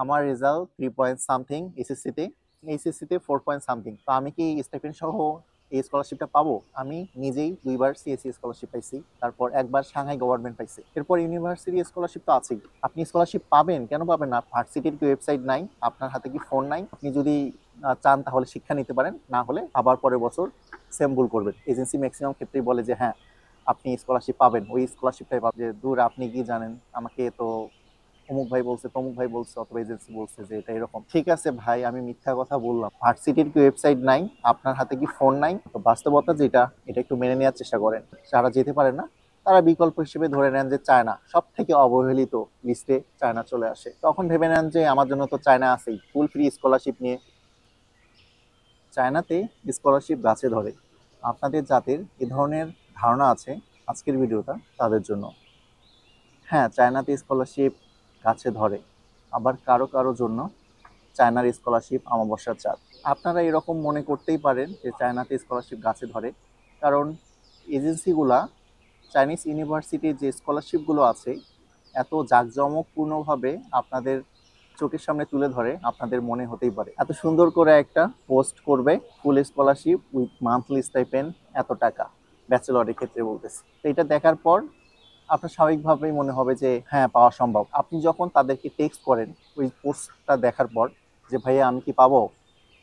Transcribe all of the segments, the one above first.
আমার result 3 point something এইচএসসিতে 4 point something. তো আমি কি স্টাইপেন্ড সহ এই স্কলারশিপটা পাবো? আমি নিজেই 2 বার সিএসসি স্কলারশিপ পাইছি, তারপর একবার সাংহাই গভর্নমেন্ট পাইছি, এরপর ইউনিভার্সিটি স্কলারশিপ তো আছেই। আপনি স্কলারশিপ পাবেন, কেন পাবেন না? ভার্সিটির কি ওয়েবসাইট নাই? আপনার হাতে কি ফোন নাই? আপনি যদি চান তাহলে শিক্ষা নিতে পারেন, না হলে আবার পরের বছর সেম ভুল করবেন। এজেন্সি ম্যাক্সিমাম ক্ষেত্রেই বলে যে হ্যাঁ আপনি স্কলারশিপ পাবেন, ওই স্কলারশিপটাই পাবেন। যে দূর আপনি কি জানেন, আমাকে তো অমুক ভাই বলছে, তমুক ভাই বলছে, অথবা এজেন্সি বলছে যে এটা এরকম। ঠিক আছে ভাই, আমি মিথ্যা কথা বললাম। ভার্সিটির কি ওয়েবসাইট নাই? আপনার হাতে কি ফোন নাই? তো বাস্তবতা যেটা, এটা একটু মেনে নেওয়ার চেষ্টা করেন। যারা যেতে পারে না তারা বিকল্প হিসেবে ধরে নেন যে চায়না, সব থেকে অবহেলিত লিস্টে চায়না চলে আসে। তখন ভেবে নেন যে আমার জন্য তো চায়না আছেই, ফুল ফ্রি স্কলারশিপ নিয়ে চায়নাতে স্কলারশিপ গাছে ধরে। আপনাদের যাদের এ ধরনের ধারণা আছে, আজকের ভিডিওটা তাদের জন্য। হ্যাঁ, চায়নাতে স্কলারশিপ গাছে ধরে, আবার কারো কারো জন্য চায়নার স্কলারশিপ অমাবস্যার চাঁদ। আপনারা এরকম মনে করতেই পারেন যে চায়নাতে স্কলারশিপ গাছে ধরে, কারণ এজেন্সিগুলা চাইনিজ ইউনিভার্সিটির যে স্কলারশিপগুলো আছে এত জাঁকজমকপূর্ণভাবে আপনাদের চোখের সামনে তুলে ধরে, আপনাদের মনে হতেই পারে এত সুন্দর করে একটা পোস্ট করবে, ফুল স্কলারশিপ উইথ মান্থলি স্টাইপেন্ড এত টাকা, ব্যাচেলরের ক্ষেত্রে বলতেছি। তো এটা দেখার পর আপনার স্বাভাবিকভাবেই মনে হবে যে হ্যাঁ পাওয়া সম্ভব। আপনি যখন তাদেরকে টেক্সট করেন ওই পোস্টটা দেখার পর যে ভাইয়া আমি কি পাবো,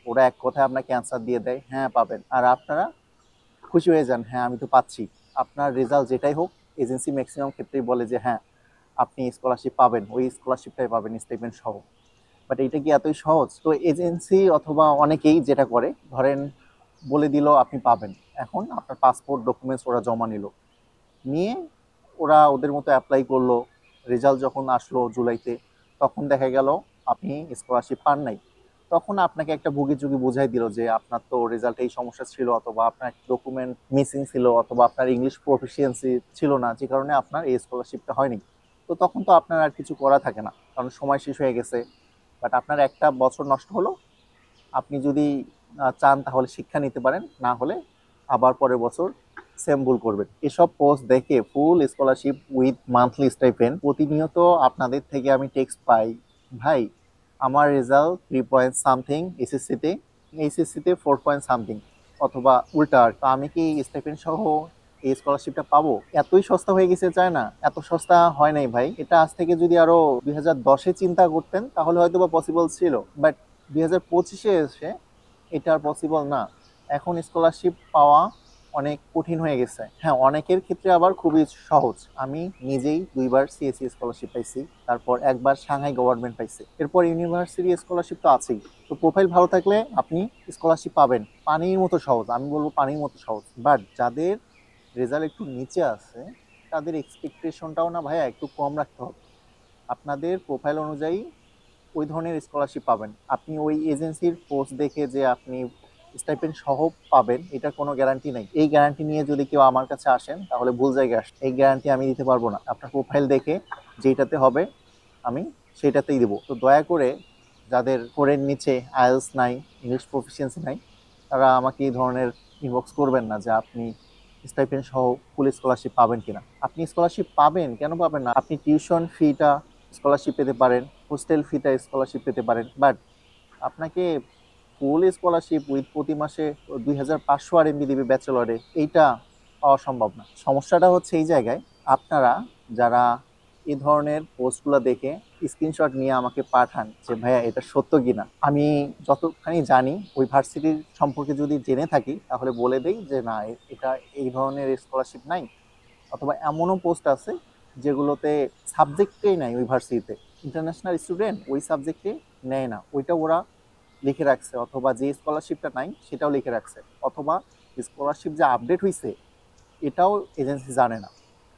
ওরা এক কথায় আপনাকে অ্যান্সার দিয়ে দেয় হ্যাঁ পাবেন, আর আপনারা খুশি হয়ে যান, হ্যাঁ আমি তো পাচ্ছি। আপনার রেজাল্ট যেটাই হোক, এজেন্সি ম্যাক্সিমাম ক্ষেত্রেই বলে যে হ্যাঁ আপনি স্কলারশিপ পাবেন, ওই স্কলারশিপটাই পাবেন স্টেটমেন্ট সহ। বাট এটা কি এতই সহজ? তো এজেন্সি অথবা অনেকেই যেটা করে, ধরেন বলে দিল আপনি পাবেন, এখন আপনার পাসপোর্ট ডকুমেন্টস ওরা জমা নিল, নিয়ে ওরা ওদের মতো অ্যাপ্লাই করলো। রেজাল্ট যখন আসলো জুলাইতে, তখন দেখা গেল আপনি স্কলারশিপ পান নাই। তখন আপনাকে একটা ভুগিচুগি বুঝাই দিল যে আপনার তো রেজাল্টে এই সমস্যা ছিল, অথবা আপনার ডকুমেন্ট মিসিং ছিল, অথবা আপনার ইংলিশ প্রফিসিয়েন্সি ছিল না, যে কারণে আপনার এই স্কলারশিপটা হয়নি। তো তখন তো আপনার আর কিছু করা থাকে না, কারণ সময় শেষ হয়ে গেছে। বাট আপনার একটা বছর নষ্ট হলো। আপনি যদি চান তাহলে শিক্ষা নিতে পারেন, না হলে আবার পরের বছর সেম ভুল করবেন। এসব পোস্ট দেখে full scholarship with monthly stipend প্রতিনিয়ত আপনাদের থেকে আমি টেক্সট পাই, ভাই আমার রেজাল্ট 3 পয়েন্ট সামথিং এইচএসসিতে 4 পয়েন্ট সামথিং, অথবা উল্টা। তো আমি কি স্টাইপেন্ড সহ এই স্কলারশিপটা পাবো? এতই সস্তা হয়ে গেছে চায় না? এত সস্তা হয় নাই ভাই। এটা আজ থেকে যদি আরো 2010-এ চিন্তা করতেন তাহলে হয়তো বা পসিবল ছিল, বাট 2025-এ এসে এটা আর পসিবল না। এখন স্কলারশিপ পাওয়া অনেক কঠিন হয়ে গেছে। হ্যাঁ, অনেকের ক্ষেত্রে আবার খুবই সহজ। আমি নিজেই 2 বার সিএসসি স্কলারশিপ পাইছি, তারপর একবার সাংহাই গভর্নমেন্ট পাইছি, এরপর ইউনিভার্সিটি স্কলারশিপ তো আছেই। তো প্রোফাইল ভালো থাকলে আপনি স্কলারশিপ পাবেন, পানির মতো সহজ। আমি বলবো পানির মতো সহজ। বাট যাদের রেজাল্ট একটু নিচে আছে, তাদের এক্সপেকটেশনটাও না ভাইয়া একটু কম রাখতে হবে। আপনাদের প্রোফাইল অনুযায়ী ওই ধরনের স্কলারশিপ পাবেন। আপনি ওই এজেন্সির পোস্ট দেখে যে আপনি স্টাইপেন্ড সহ পাবেন, এটার কোনো গ্যারান্টি নেই। এই গ্যারান্টি নিয়ে যদি কেউ আমার কাছে আসেন তাহলে ভুল জায়গায় আসেন। এই গ্যারান্টি আমি দিতে পারবো না। আপনার প্রোফাইল দেখে যেটাতে হবে আমি সেটাতেই দেবো। তো দয়া করে যাদের ফোরের নিচে আইএলস নাই, ইংলিশ প্রফিসিয়েন্সি নাই, তারা আমাকে এই ধরনের ইনবক্স করবেন না যে আপনি স্টাইপেন্ড সহ ফুল স্কলারশিপ পাবেন কিনা। আপনি স্কলারশিপ পাবেন, কেন পাবেন না? আপনি টিউশন ফিটা স্কলারশিপ পেতে পারেন, হোস্টেল ফিটা স্কলারশিপ পেতে পারেন, বাট আপনাকে ফুল স্কলারশিপ উইথ প্রতি মাসে 2500 RMB দিবে ব্যাচেলরে, এইটা পাওয়া সম্ভব না। সমস্যাটা হচ্ছে এই জায়গায়, আপনারা যারা এই ধরনের পোস্টগুলো দেখে স্ক্রিনশট নিয়ে আমাকে পাঠান যে ভাইয়া এটা সত্য কিনা। আমি যতখানি জানি ওই ভার্সিটির সম্পর্কে যদি জেনে থাকি তাহলে বলে দেই যে না, এটা এই ধরনের স্কলারশিপ নাই। অথবা এমনও পোস্ট আছে যেগুলোতে সাবজেক্টেই নাই ওই ভার্সিটিতে, ইন্টারন্যাশনাল স্টুডেন্ট ওই সাবজেক্টে নেয় না, ওইটা ওরা লিখে রাখছে। অথবা যে স্কলারশিপটা নাই সেটাও লিখে রাখছে, অথবা স্কলারশিপ যে আপডেট হয়েছে এটাও এজেন্সি জানে না।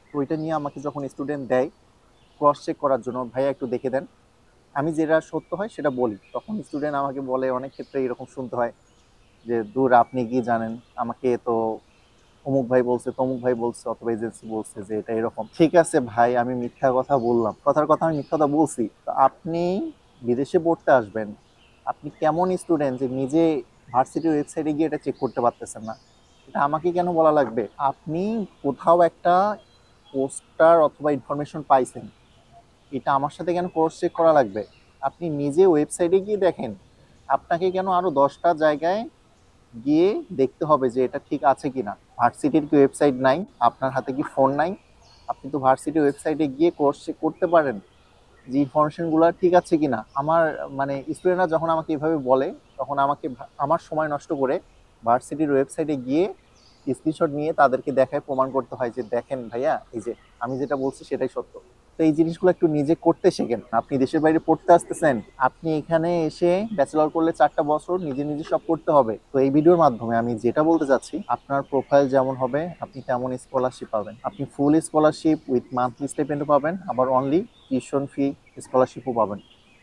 তো ওইটা নিয়ে আমাকে যখন স্টুডেন্ট দেয় ক্রস চেক করার জন্য, ভাইয়া একটু দেখে দেন, আমি যেটা সত্য হয় সেটা বলি, তখন স্টুডেন্ট আমাকে বলে, অনেক ক্ষেত্রে এরকম শুনতে হয় যে দূর আপনি কি জানেন, আমাকে তো অমুক ভাই বলছে, তমুক ভাই বলছে, অথবা এজেন্সি বলছে যে এটা এরকম। ঠিক আছে ভাই, আমি মিথ্যা কথা বললাম, কথার কথা আমি মিথ্যা কথা বলছি। তো আপনি বিদেশে পড়তে আসবেন, আপনি কেমন স্টুডেন্ট যে নিজে ভার্সিটির ওয়েবসাইটে গিয়ে এটা চেক করতে পারতেছেন না? এটা আমাকে কেন বলা লাগবে? আপনি কোথাও একটা পোস্টার অথবা ইনফরমেশন পাইছেন, এটা আমার সাথে কেন ক্রস চেক করা লাগবে? আপনি নিজে ওয়েবসাইটে গিয়ে দেখেন। আপনাকে কেন আরো 10টা জায়গায় গিয়ে দেখতে হবে যে এটা ঠিক আছে কিনা? ভার্সিটির কি ওয়েবসাইট নাই? আপনার হাতে কি ফোন নাই? আপনি তো ভার্সিটির ওয়েবসাইটে গিয়ে কোর্স করতে পারেন যে ইনফরমেশনগুলো ঠিক আছে কিনা। আমার মানে স্টুডেন্টরা যখন আমাকে এভাবে বলে, তখন আমাকে আমার সময় নষ্ট করে ভার্সিটির ওয়েবসাইটে গিয়ে স্ক্রিনশট নিয়ে তাদেরকে দেখায় প্রমাণ করতে হয় যে দেখেন ভাইয়া, এই যে আমি যেটা বলছি সেটাই সত্য। তো এই জিনিসগুলো একটু নিজে করতে শেখেন। আপনি দেশের বাইরে পড়তে আসতেছেন, আপনি এখানে এসে ব্যাচেলর করলে 4টা বছর নিজে নিজে সব করতে হবে। তো এই ভিডিওর মাধ্যমে আমি যেটা বলতে চাচ্ছি, আপনার প্রোফাইল যেমন হবে আপনি তেমন স্কলারশিপ পাবেন। আপনি ফুল স্কলারশিপ উইথ মান্থলি স্টাইপেন্ডও পাবেন, আবার অনলি টিউশন ফি স্কলারশিপও পাবেন।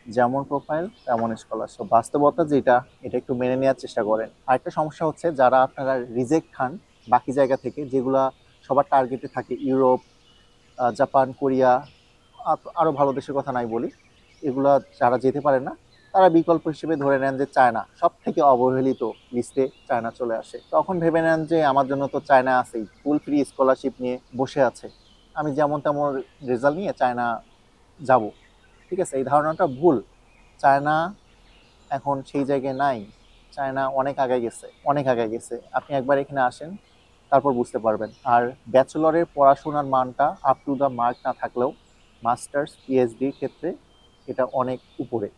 যেমন প্রোফাইল তেমন স্কলারশিপ। বাস্তবতা যেটা, এটা একটু মেনে নেওয়ার চেষ্টা করেন। আরেকটা সমস্যা হচ্ছে, যারা আপনারা রিজেক্ট খান বাকি জায়গা থেকে, যেগুলা সবার টার্গেটে থাকে, ইউরোপ, জাপান, কোরিয়া, আরও ভালো দেশের কথা নাই বলি, এগুলা যারা যেতে পারে না, তারা বিকল্প হিসেবে ধরে নেন যে চায়না সব থেকে অবহেলিত লিস্টে চায়না চলে আসে। তখন ভেবে নেন যে আমার জন্য তো চায়না আছেই, ফুল ফ্রি স্কলারশিপ নিয়ে বসে আছে, আমি যেমন তেমন রেজাল্ট নিয়ে চায়না যাব। ঠিক আছে, এই ধারণাটা ভুল। চায়না এখন সেই জায়গায় নাই। চায়না অনেক আগে গেছে, অনেক আগে গেছে। আপনি একবার এখানে আসেন, তারপর বুঝতে পারবেন। আর ব্যাচেলরের পড়াশোনার মানটা আপ টু দ্য মার্ক না থাকলেও মাস্টার্স পিএইচডির ক্ষেত্রে এটা অনেক উপরে।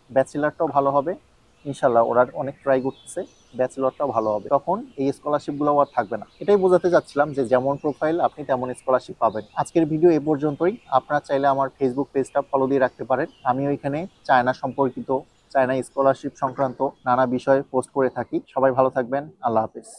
ব্যাচেলরটাও ভালো হবে ইনশাল্লাহ, ওরা অনেক ট্রাই করতেছে, ব্যাচেলরটাও ভালো হবে। তখন এই স্কলারশিপগুলো আর থাকবে না। এটাই বোঝাতে চাচ্ছিলাম যে যেমন প্রোফাইল আপনি তেমন স্কলারশিপ পাবেন। আজকের ভিডিও এ পর্যন্তই। আপনারা চাইলে আমার ফেসবুক পেজটা ফলো দিয়ে রাখতে পারেন। আমি ওইখানে চায়না সম্পর্কিত, চায়না স্কলারশিপ সংক্রান্ত নানা বিষয়ে পোস্ট করে থাকি। সবাই ভালো থাকবেন। আল্লাহ হাফিজ।